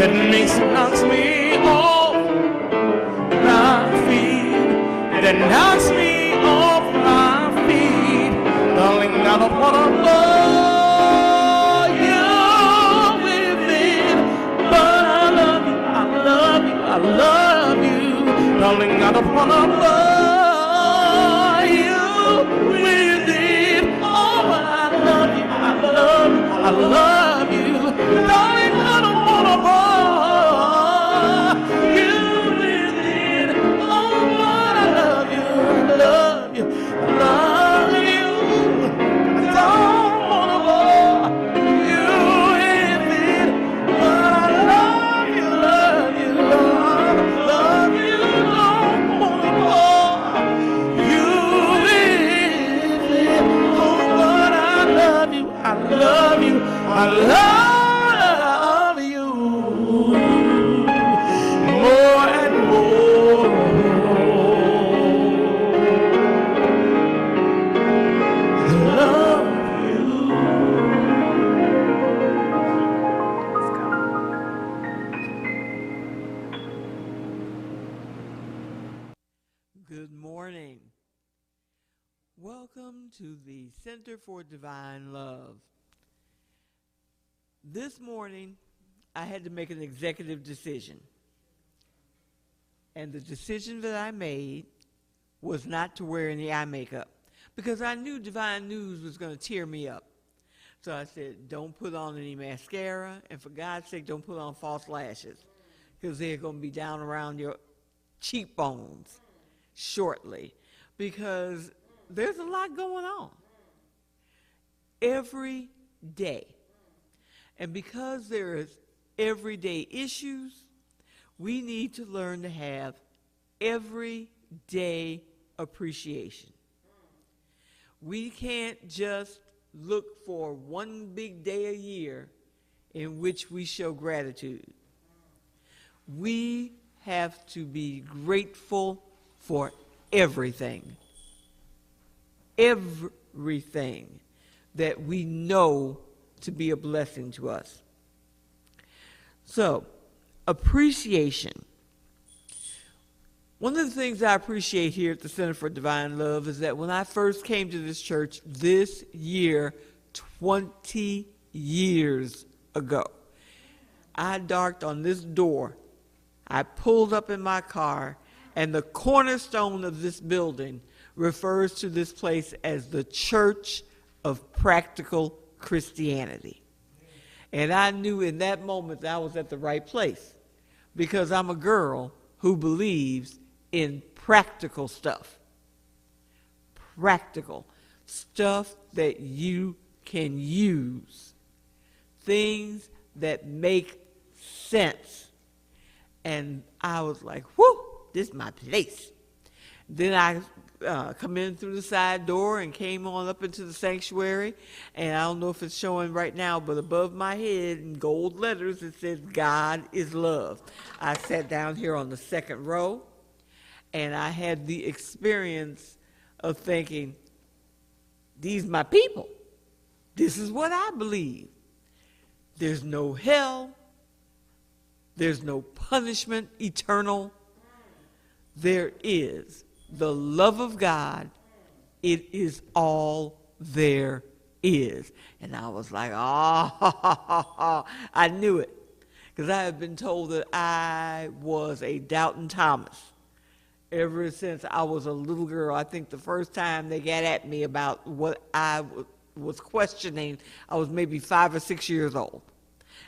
that knocks me off my feet, that knocks me off my feet. Darling, I don't wanna love you with it, but I love you, I love you, I love you. Darling, I don't wanna love you with it, oh, but I love you, I love you, I love you. Darling, I don't wanna love you with it, oh, but I love you, I love you, I love you. I don't wanna love you with it, but I love you, love you, love you. Don't wanna love you with it, oh, but I love you, I love you, I love you more and more. I love you. Good morning. Welcome to the Center for Divine Love. This morning, I had to make an executive decision. And the decision that I made was not to wear any eye makeup because I knew Divine News was going to tear me up. So I said, don't put on any mascara, and for God's sake, don't put on false lashes because they're going to be down around your cheekbones shortly because there's a lot going on every day. And because there is everyday issues, we need to learn to have everyday appreciation. We can't just look for one big day a year in which we show gratitude. We have to be grateful for everything. Everything that we know to be a blessing to us. So, appreciation. One of the things I appreciate here at the Center for Divine Love is that when I first came to this church this year, 20 years ago, I knocked on this door. I pulled up in my car, and the cornerstone of this building refers to this place as the Church of Practical Christianity. And I knew in that moment that I was at the right place because I'm a girl who believes in practical stuff. Practical stuff that you can use. Things that make sense. And I was like, whoo, this is my place. Then I come in through the side door and came on up into the sanctuary. And I don't know if it's showing right now, but above my head in gold letters, it says, God is love. I sat down here on the second row, and I had the experience of thinking, these my people. This is what I believe. There's no hell. There's no punishment eternal. There is the love of God. It is all there is. And I was like, oh, I knew it. Because I have been told that I was a Doubting Thomas ever since I was a little girl. I think the first time they got at me about what I was questioning, I was maybe 5 or 6 years old.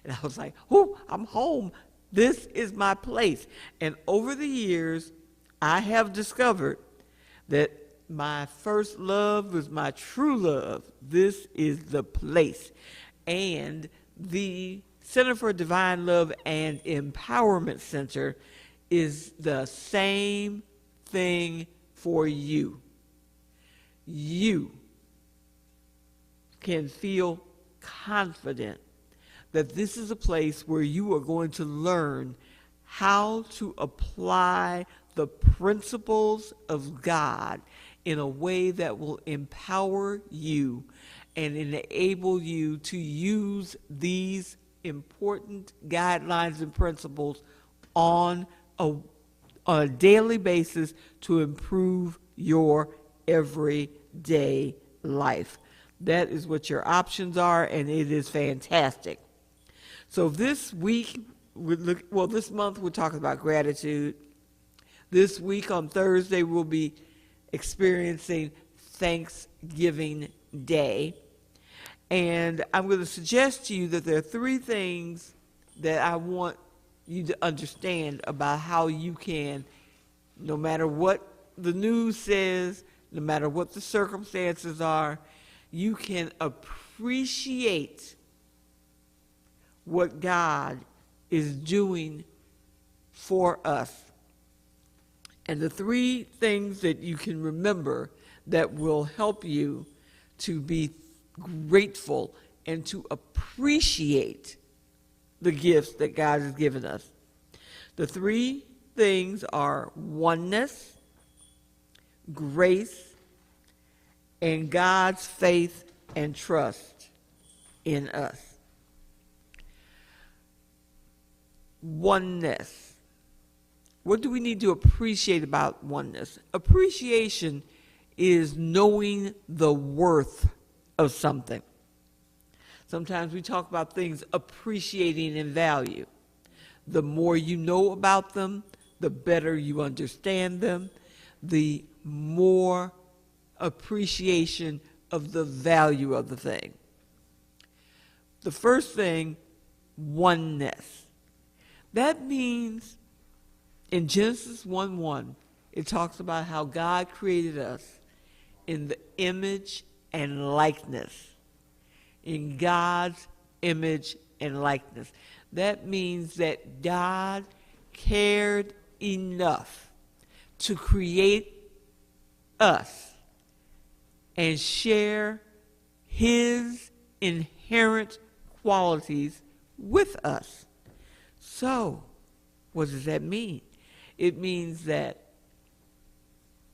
And I was like, oh, I'm home. This is my place. And over the years, I have discovered that my first love was my true love. This is the place. And the Center for Divine Love and Empowerment Center is the same thing for you. You can feel confident that this is a place where you are going to learn how to apply the principles of God in a way that will empower you and enable you to use these important guidelines and principles on a daily basis to improve your everyday life. That is what your options are, and it is fantastic. So this week, this month we're talking about gratitude. This week on Thursday, we'll be experiencing Thanksgiving Day. And I'm going to suggest to you that there are three things that I want you to understand about how you can, no matter what the news says, no matter what the circumstances are, you can appreciate what God is doing for us. And the three things that you can remember that will help you to be grateful and to appreciate the gifts that God has given us. The three things are oneness, grace, and God's faith and trust in us. Oneness. What do we need to appreciate about oneness? Appreciation is knowing the worth of something. Sometimes we talk about things appreciating in value. The more you know about them, the better you understand them, the more appreciation of the value of the thing. The first thing, oneness. That means in Genesis 1:1, it talks about how God created us in the image and likeness. In God's image and likeness. That means that God cared enough to create us and share his inherent qualities with us. So, what does that mean? It means that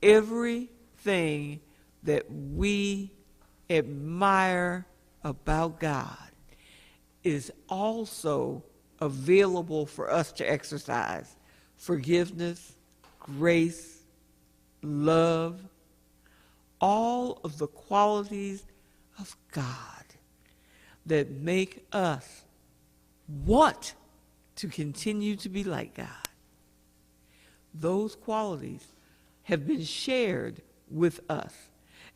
everything that we admire about God is also available for us to exercise. Forgiveness, grace, love, all of the qualities of God that make us want to continue to be like God. Those qualities have been shared with us.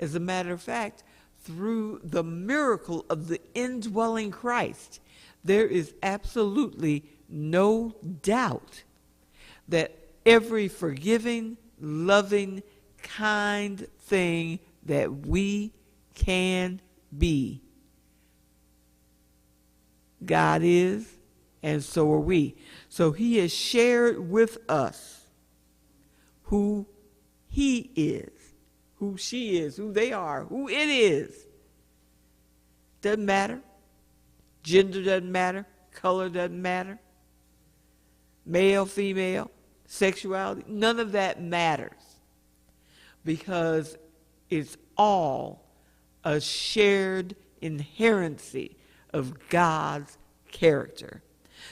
As a matter of fact, through the miracle of the indwelling Christ, there is absolutely no doubt that every forgiving, loving, kind thing that we can be, God is, and so are we. So he has shared with us who he is, who she is, who they are, who it is. Doesn't matter. Gender doesn't matter. Color doesn't matter. Male, female, sexuality, none of that matters. Because it's all a shared inherency of God's character.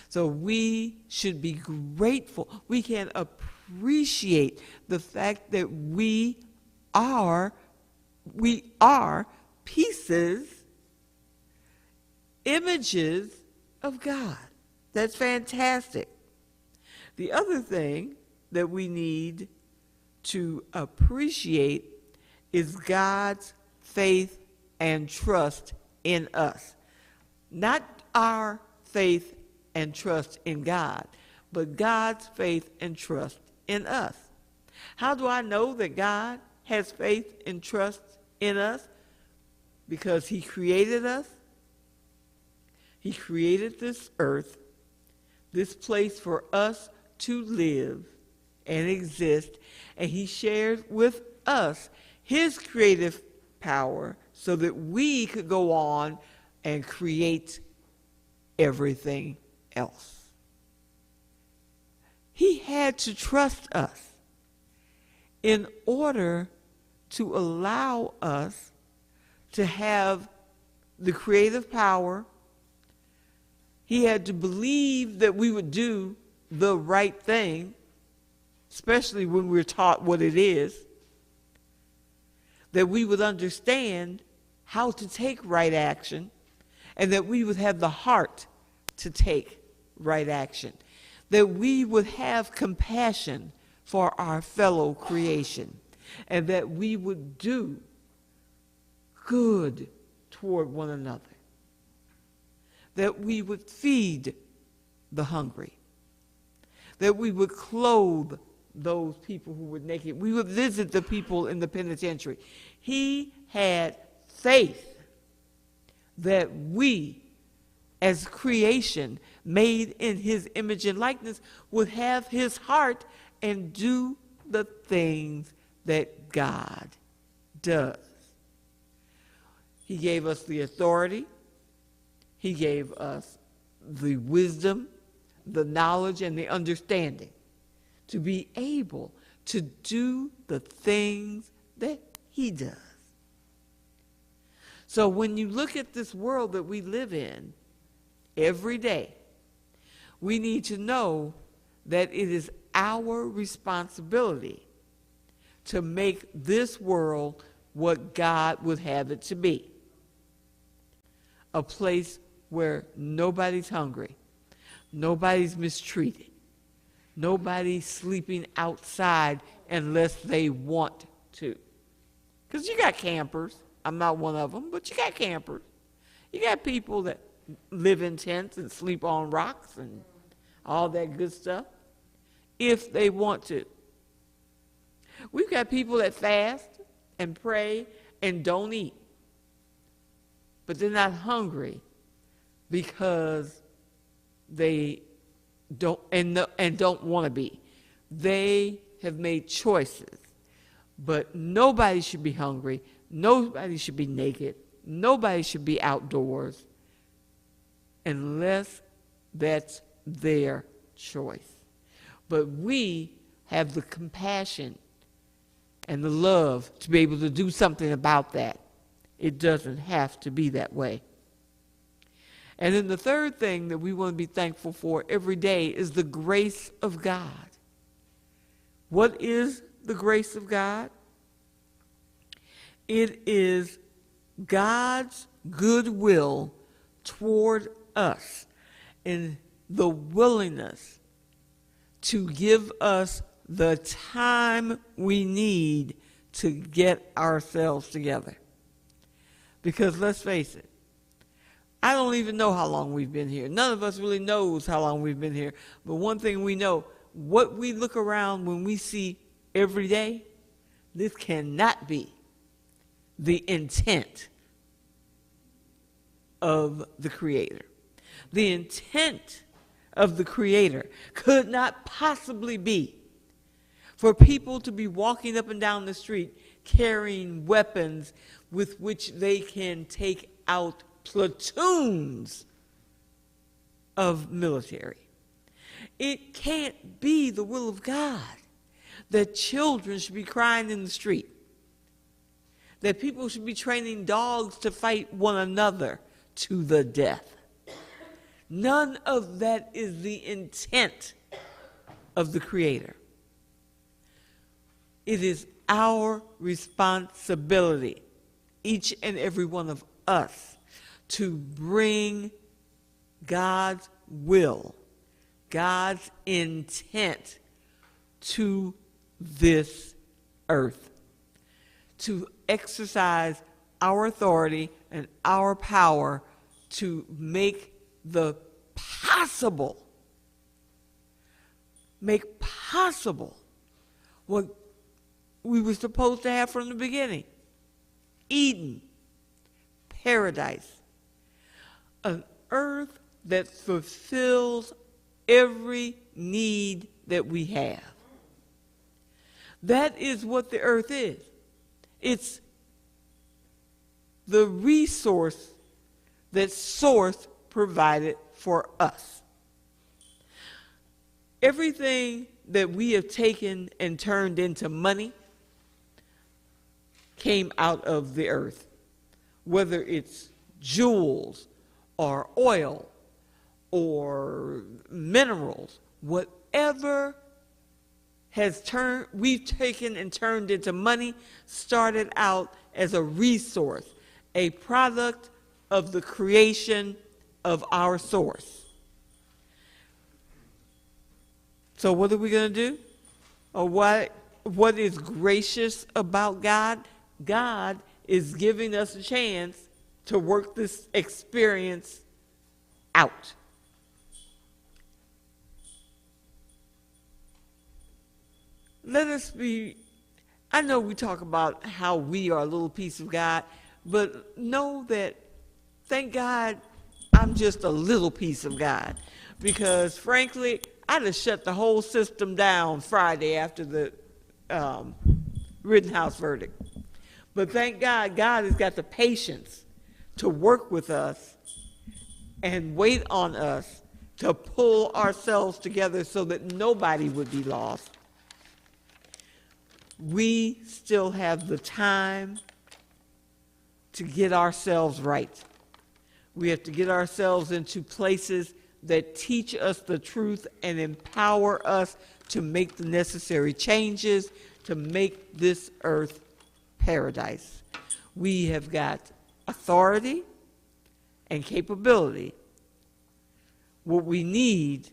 So we should be grateful. We can appreciate the fact that we are pieces, images of God. That's fantastic. The other thing that we need to appreciate is God's faith and trust in us. Not our faith and trust in God, but God's faith and trust in us. How do I know that God has faith and trust in us? Because he created us. He created this earth, this place for us to live and exist, and he shared with us his creative power so that we could go on and create everything else. He had to trust us in order to allow us to have the creative power. He had to believe that we would do the right thing, especially when we're taught what it is, that we would understand how to take right action, and that we would have the heart to take right action, that we would have compassion for our fellow creation, and that we would do good toward one another, that we would feed the hungry, that we would clothe those people who were naked, we would visit the people in the penitentiary. He had faith that we, as creation made in his image and likeness, would have his heart and do the things that God does. He gave us the authority. He gave us the wisdom, the knowledge, and the understanding to be able to do the things that he does. So when you look at this world that we live in every day, we need to know that it is our responsibility to make this world what God would have it to be. A place where nobody's hungry, nobody's mistreated, nobody's sleeping outside unless they want to. Because you got campers. I'm not one of them, but you got campers. You got people that live in tents and sleep on rocks and all that good stuff if they want to. We've got people that fast and pray and don't eat, but they're not hungry because they don't and don't want to be. They have made choices, but nobody should be hungry. Nobody should be naked. Nobody should be outdoors unless that's their choice. But we have the compassion and the love to be able to do something about that. It doesn't have to be that way. And then the third thing that we want to be thankful for every day is the grace of God. What is the grace of God? It is God's goodwill toward us and the willingness to give us the time we need to get ourselves together. Because let's face it, I don't even know how long we've been here. None of us really knows how long we've been here. But one thing we know, what we look around when we see every day, this cannot be the intent of the Creator. The intent of the Creator could not possibly be for people to be walking up and down the street carrying weapons with which they can take out platoons of military. It can't be the will of God that children should be crying in the street, that people should be training dogs to fight one another to the death. None of that is the intent of the Creator. It is our responsibility, each and every one of us, to bring God's will, God's intent to this earth, to exercise our authority and our power to make the possible, make possible what we were supposed to have from the beginning. Eden, paradise, an earth that fulfills every need that we have. That is what the earth is. It's the resource that Source provided for us. Everything that we have taken and turned into money came out of the earth, whether it's jewels or oil or minerals, whatever we've taken and turned into money, started out as a resource, a product of the creation of our source. So what are we going to do? Or what is gracious about God? God is giving us a chance to work this experience out. Let us be, I know we talk about how we are a little piece of God, but know that, thank God, I'm just a little piece of God. Because frankly, I'd have shut the whole system down Friday after the Rittenhouse verdict. But thank God, God has got the patience to work with us and wait on us to pull ourselves together so that nobody would be lost. We still have the time to get ourselves right. We have to get ourselves into places that teach us the truth and empower us to make the necessary changes to make this earth paradise. We have got authority and capability. What we need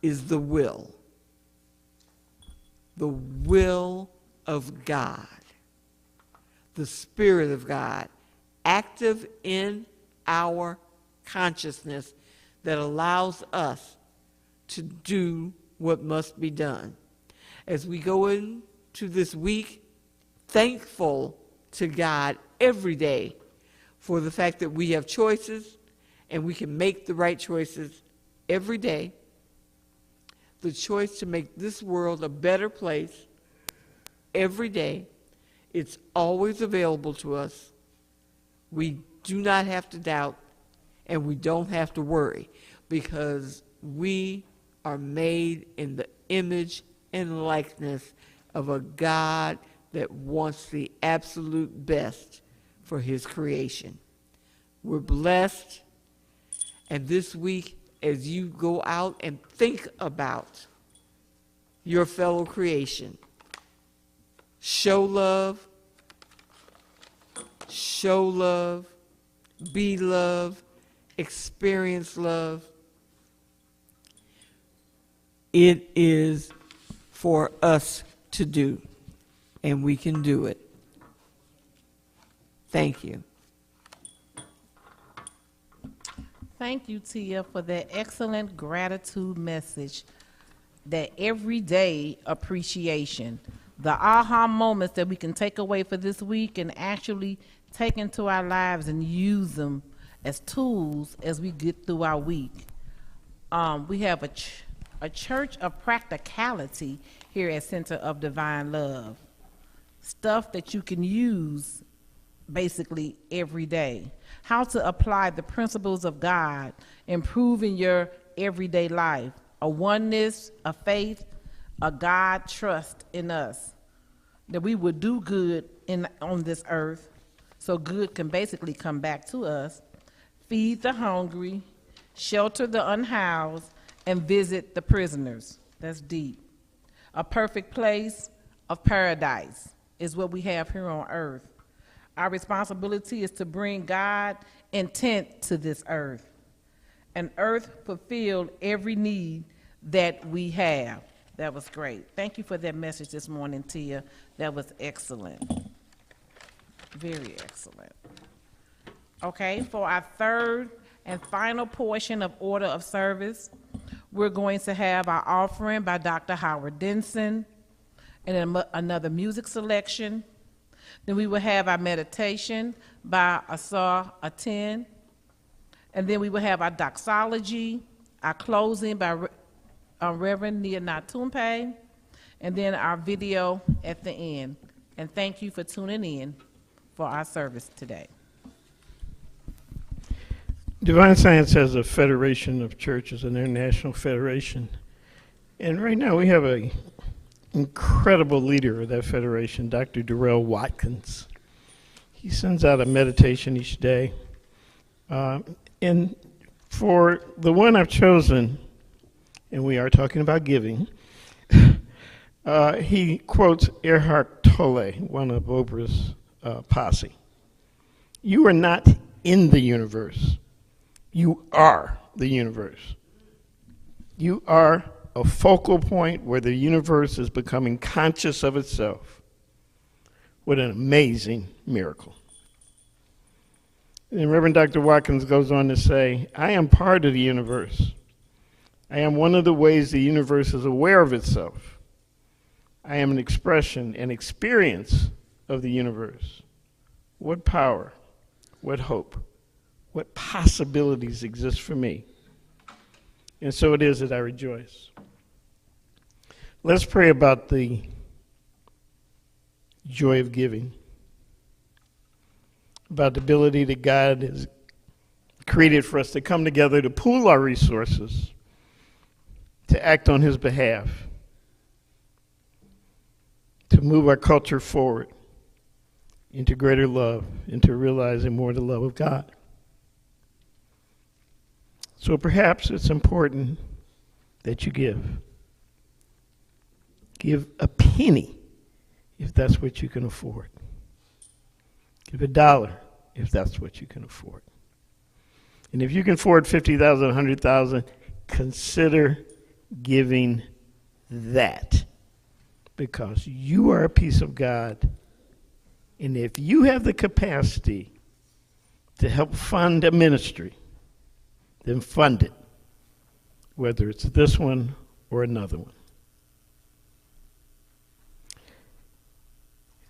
is the will. The will of God. The Spirit of God, active in our consciousness, that allows us to do what must be done. As we go into this week, thankful to God every day for the fact that we have choices and we can make the right choices every day. The choice to make this world a better place every day. It's always available to us. We do not have to doubt, and we don't have to worry, because we are made in the image and likeness of a God that wants the absolute best for his creation. We're blessed, and this week, as you go out and think about your fellow creation, show love, be love, experience love. It is for us to do, and we can do it. Thank you. Thank you, Tia, for that excellent gratitude message, that everyday appreciation, the aha moments that we can take away for this week and actually take into our lives and use them as tools as we get through our week. We have a church of practicality here at Center of Divine Love. Stuff that you can use basically every day. How to apply the principles of God, improving your everyday life. A oneness, a faith, a God trust in us. That we would do good on this earth, so good can basically come back to us. Feed the hungry, shelter the unhoused, and visit the prisoners. That's deep. A perfect place of paradise is what we have here on earth. Our responsibility is to bring God intent to this earth. And earth fulfilled every need that we have. That was great. Thank you for that message this morning, Tia. That was excellent. Very excellent. Okay, for our third and final portion of order of service, we're going to have our offering by Dr. Howard Denson, and then another music selection. Then we will have our meditation by Asar Atin, and then we will have our doxology, our closing by Reverend Nia Natumpe, and then our video at the end. And thank you for tuning in for our service today. Divine Science has a federation of churches, an international federation. And right now we have an incredible leader of that federation, Dr. Darrell Watkins. He sends out a meditation each day. And For the one I've chosen, and we are talking about giving, he quotes Eckhart Tolle, one of Oprah's posse. You are not in the universe. You are the universe. You are a focal point where the universe is becoming conscious of itself. What an amazing miracle. And Reverend Dr. Watkins goes on to say, I am part of the universe. I am one of the ways the universe is aware of itself. I am an expression, an experience of the universe. What power, what hope, what possibilities exist for me. And so it is that I rejoice. Let's pray about the joy of giving, about the ability that God has created for us to come together to pool our resources, to act on his behalf, to move our culture forward into greater love, into realizing more the love of God. So perhaps it's important that you give. Give a penny if that's what you can afford. Give $1 if that's what you can afford. And if you can afford 50,000, 100,000, consider giving that, because you are a piece of God. And if you have the capacity to help fund a ministry, then fund it, whether it's this one or another one.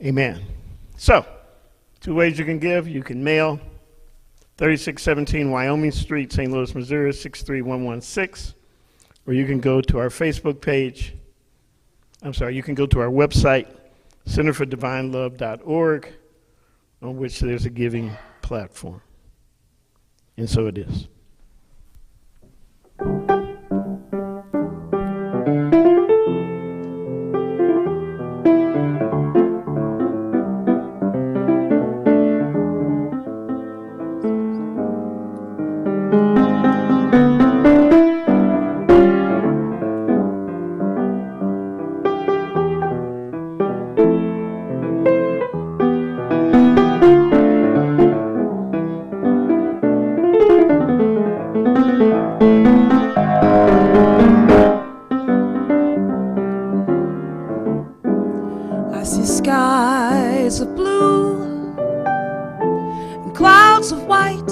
Amen. So, 2 ways you can give. You can mail 3617 Wyoming Street, St. Louis, Missouri, 63116. Or you can go to our Facebook page. You can go to our website, centerfordivinelove.org, on which there's a giving platform. And so it is. I see skies of blue and clouds of white,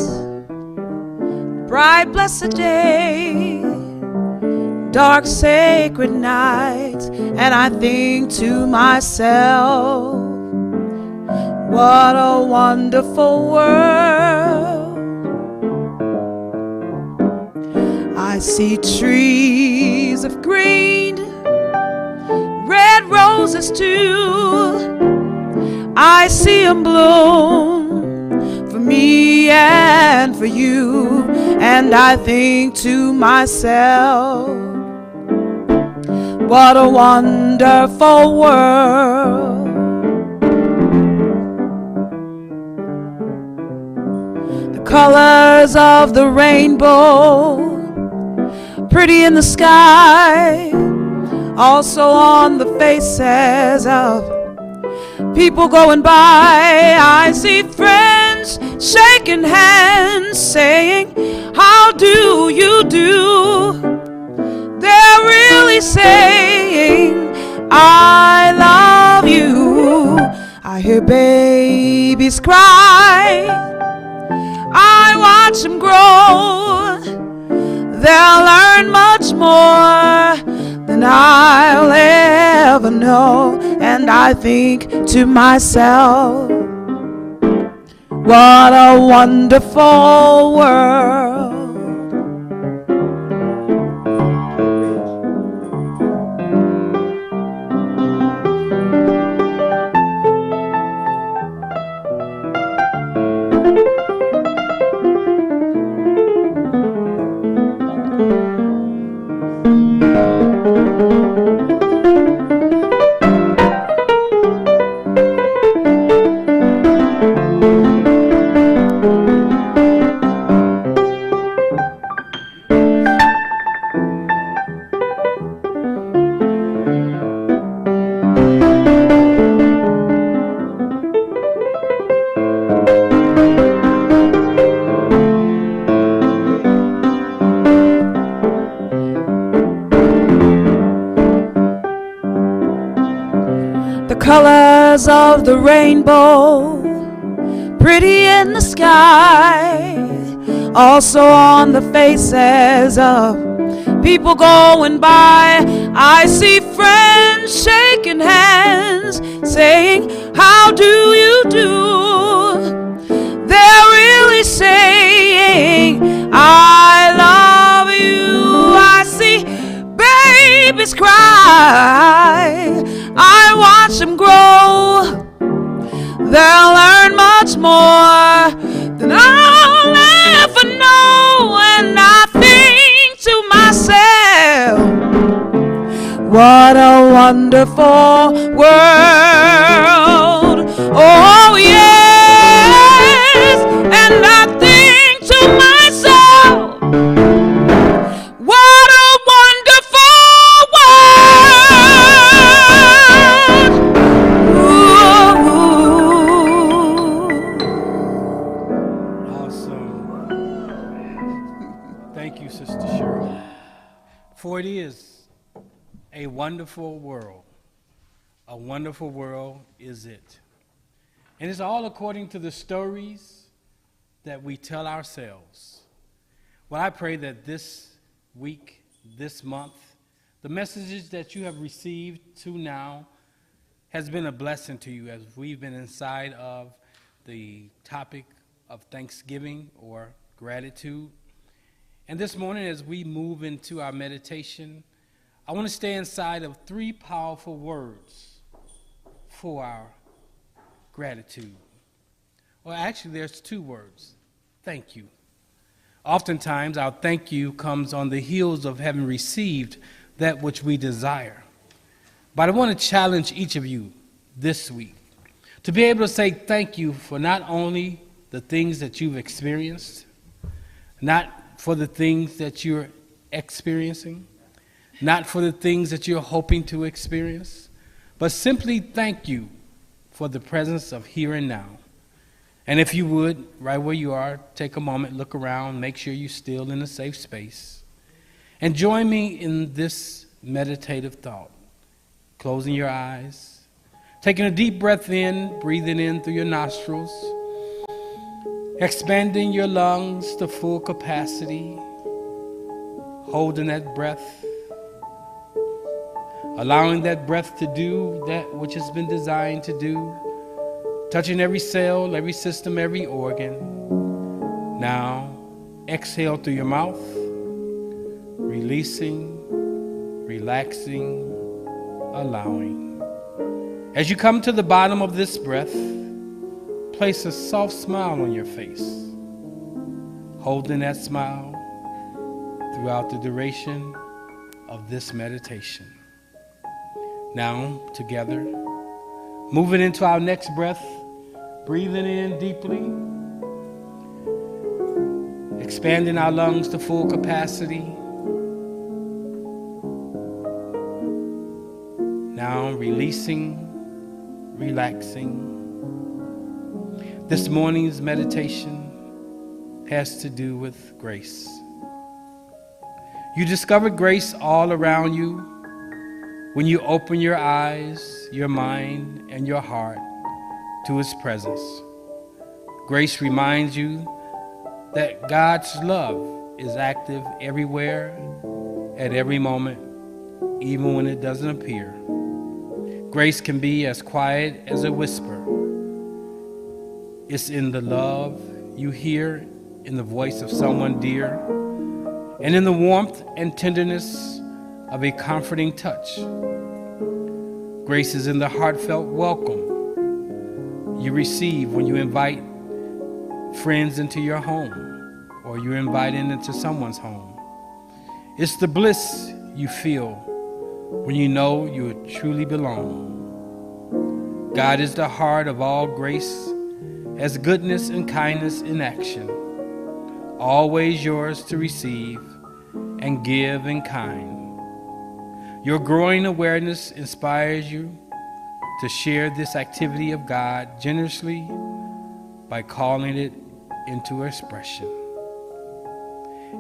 bright blessed day, dark sacred night, and I think to myself, what a wonderful world. I see trees of green, red roses too. I see them bloom for me and for you, and I think to myself, what a wonderful world. The colors of the rainbow, pretty in the sky, also on the faces of people going by. I see friends shaking hands, saying, how do you do? They're really saying, I love you. I hear babies cry, I watch them grow. They'll learn much more than I'll ever know, and I think to myself, what a wonderful world. colors of the rainbow, pretty in the sky, also on the faces of people going by. I see friends shaking hands, saying, how do you do? They're really saying, I love you. I see babies cry, I watch them grow. They'll learn much more than I'll ever know. And I think to myself, what a wonderful world. Oh yes. And I think to myself, what a wonderful world. Awesome. Thank you, Sister Cheryl. For it is a wonderful world. A wonderful world is it. And it's all according to the stories that we tell ourselves. Well, I pray that this week, this month, the messages that you have received to now has been a blessing to you as we've been inside of the topic of Thanksgiving or gratitude. And this morning, as we move into our meditation, I want to stay inside of 3 powerful words for our gratitude. Well, actually, there's 2 words. Thank you. Oftentimes, our thank you comes on the heels of having received that which we desire. But I want to challenge each of you this week to be able to say thank you for not only the things that you've experienced, not for the things that you're experiencing, not for the things that you're hoping to experience, but simply thank you for the presence of here and now. And if you would, right where you are, take a moment, look around, make sure you're still in a safe space. And join me in this meditative thought. Closing your eyes, taking a deep breath in, breathing in through your nostrils, expanding your lungs to full capacity, holding that breath, allowing that breath to do that which has been designed to do, touching every cell, every system, every organ. Now, exhale through your mouth, releasing, relaxing, allowing. As you come to the bottom of this breath, place a soft smile on your face, holding that smile throughout the duration of this meditation. Now, together, moving into our next breath, breathing in deeply, expanding our lungs to full capacity. Now, releasing, relaxing. This morning's meditation has to do with grace. You discover grace all around you when you open your eyes, your mind, and your heart to His presence. Grace reminds you that God's love is active everywhere, at every moment, even when it doesn't appear. Grace can be as quiet as a whisper. It's in the love you hear in the voice of someone dear, and in the warmth and tenderness of a comforting touch. Grace is in the heartfelt welcome you receive when you invite friends into your home, or you're invited into someone's home. It's the bliss you feel when you know you truly belong. God is the heart of all grace, as goodness and kindness in action, always yours to receive and give in kind. Your growing awareness inspires you to share this activity of God generously by calling it into expression.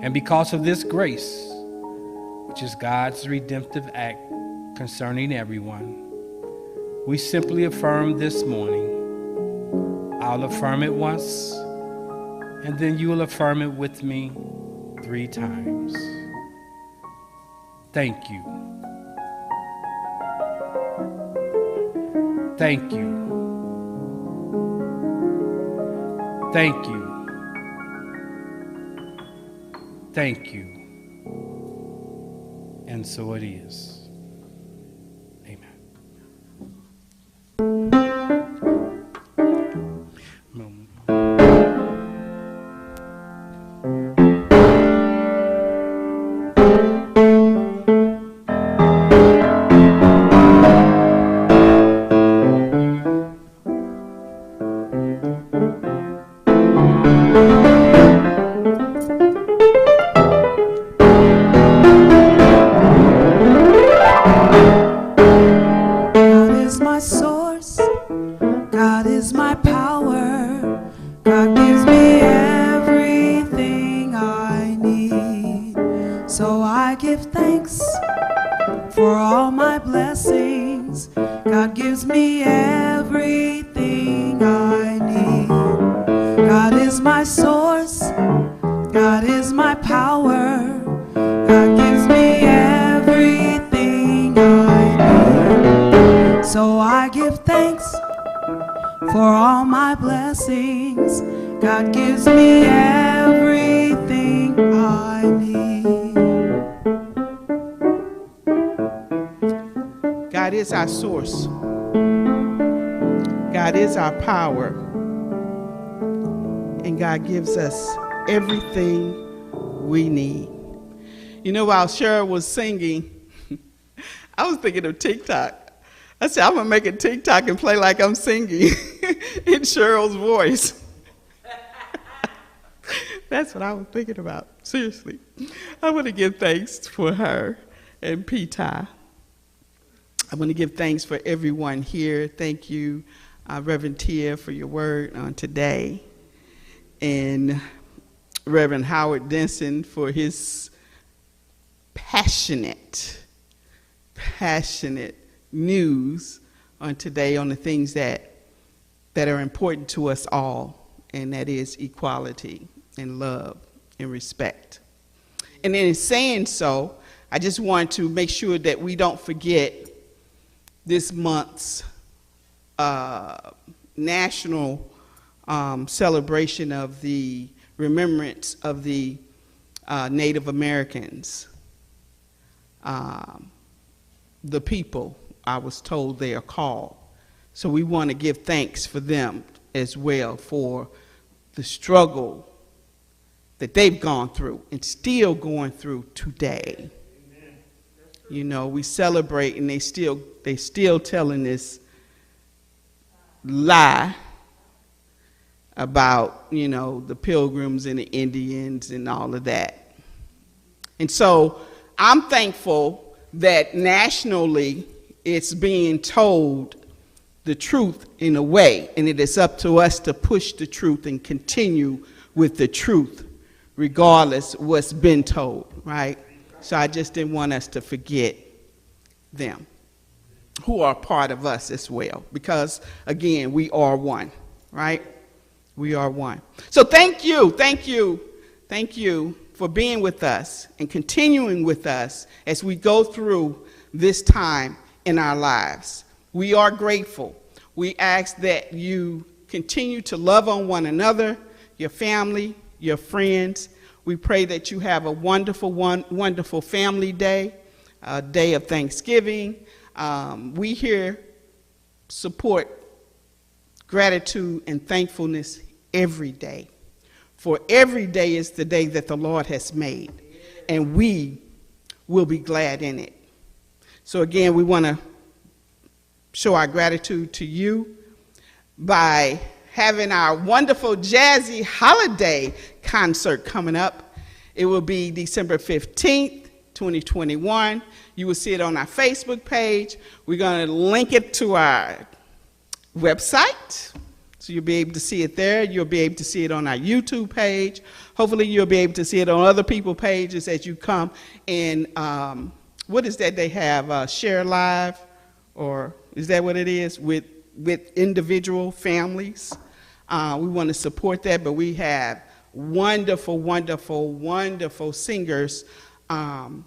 And because of this grace, which is God's redemptive act concerning everyone, we simply affirm this morning. I'll affirm it once, and then you will affirm it with me 3 times. Thank you. Thank you. Thank you. Thank you. And so it is. Amen. Our source. God is our power, and God gives us everything we need. You know, while Cheryl was singing, I was thinking of TikTok. I said, I'm gonna make a TikTok and play like I'm singing in Cheryl's voice. That's what I was thinking about. Seriously, I want to give thanks for her and P-Ty. I want to give thanks for everyone here. Thank you, Reverend Tia, for your word on today. And Reverend Howard Denson for his passionate news on today on the things that are important to us all, and that is equality and love and respect. And in saying so, I just want to make sure that we don't forget this month's national celebration of the remembrance of the Native Americans, the people, I was told they are called. So we want to give thanks for them as well, for the struggle that they've gone through and still going through today. You know, we celebrate, and they still telling this lie about, you know, the Pilgrims and the Indians and all of that. And so I'm thankful that nationally it's being told the truth in a way, and it is up to us to push the truth and continue with the truth regardless of what's been told, right? So I just didn't want us to forget them, who are part of us as well, because again, we are one, right? We are one. So thank you for being with us and continuing with us as we go through this time in our lives. We are grateful. We ask that you continue to love on one another, your family, your friends. We pray that you have a wonderful family day, a day of Thanksgiving. We here support gratitude and thankfulness every day. For every day is the day that the Lord has made, and we will be glad in it. So again, we want to show our gratitude to you by having our wonderful jazzy holiday concert coming up. It will be December 15th, 2021. You will see it on our Facebook page. We're going to link it to our website, so you'll be able to see it there. You'll be able to see it on our YouTube page. Hopefully you'll be able to see it on other people's pages as you come. And what is that they have, Share Live, or Is that what it is? With individual families. We want to support that, but we have wonderful, wonderful, wonderful singers and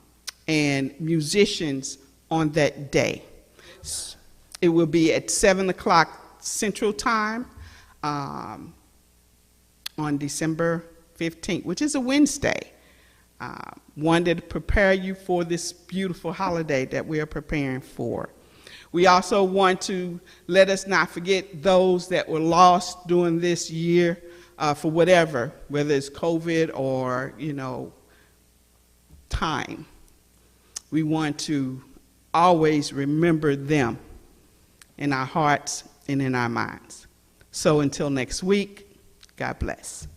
musicians on that day. It will be at 7 o'clock Central Time on December 15th, which is a Wednesday. Wanted to prepare you for this beautiful holiday that we are preparing for. We also want to let us not forget those that were lost during this year for whatever, whether it's COVID or, time. We want to always remember them in our hearts and in our minds. So until next week, God bless.